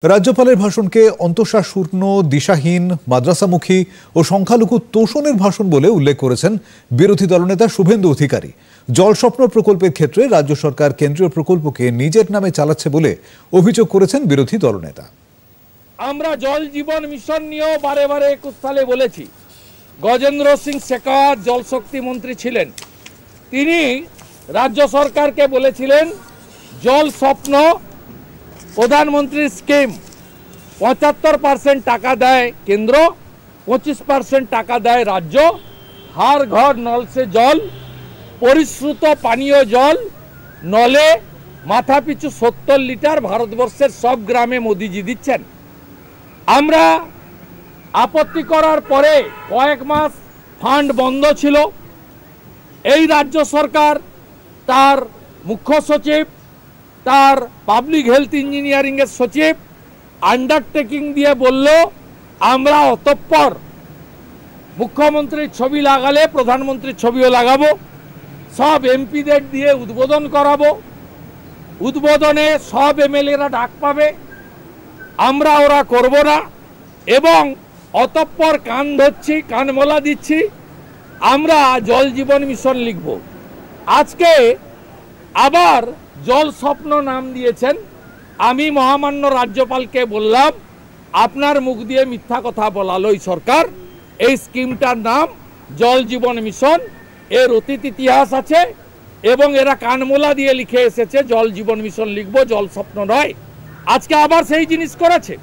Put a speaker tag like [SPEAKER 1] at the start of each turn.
[SPEAKER 1] রাজ্যপালের ভাষণকে অন্তঃসারশূন্য, দিশাহীন, মাদ্রাসামুখী ও সংখ্যালঘু তোষণের ভাষণ বলে উল্লেখ করেছেন বিরোধী দলনেতা শুভেন্দু অধিকারী। জলস্বপ্ন প্রকল্পের ক্ষেত্রে রাজ্য সরকার কেন্দ্রীয় প্রকল্পকে নিজের নামে চালাচ্ছে বলে অভিযোগ করেছেন বিরোধী দলনেতা।
[SPEAKER 2] আমরা জল জীবন মিশন নিয়েও বারে বারে 21 সালে বলেছি। গজেন্দ্র সিং শেখাওয়াত জলশক্তি মন্ত্রী ছিলেন, তিনি রাজ্য সরকারকে বলেছিলেন জল স্বপ্ন প্রধানমন্ত্রীর স্কিম 75% টাকা দেয় কেন্দ্র, 25% টাকা দেয় রাজ্য। হার ঘর নল সে জল, পরিশ্রুত পানীয় জল নলে মাথাপিছু 70 লিটার ভারতবর্ষের সব গ্রামে মোদিজি দিচ্ছেন। আমরা আপত্তি করার পরে কয়েক মাস ফান্ড বন্ধ ছিল। এই রাজ্য সরকার তার মুখ্য সচিব, তার পাবলিক হেলথ ইঞ্জিনিয়ারিংয়ের সচিব আন্ডারটেকিং দিয়ে বলল আমরা অতঃপর মুখ্যমন্ত্রীর ছবি লাগালে প্রধানমন্ত্রীর ছবিও লাগাবো, সব এমপিদের দিয়ে উদ্বোধন করাবো, উদ্বোধনে সব এমএলএরা ডাক পাবে, আমরা ওরা করব না এবং অতঃপর কান ধরছি, কানমোলা দিচ্ছি, আমরা জল জীবন মিশন লিখব। আজকে আবার জল স্বপ্ন নাম দিয়েছেন। আমি মহামান্য রাজ্যপালকে বললাম আপনার মুখ দিয়ে মিথ্যা কথা বলালো এই সরকার। এই স্কিমটার নাম জল জীবন মিশন, এর অতীত ইতিহাস আছে এবং এরা কানমোলা দিয়ে লিখে এসেছে জল জীবন মিশন লিখব, জল স্বপ্ন নয়। আজকে আবার সেই জিনিস করেছে।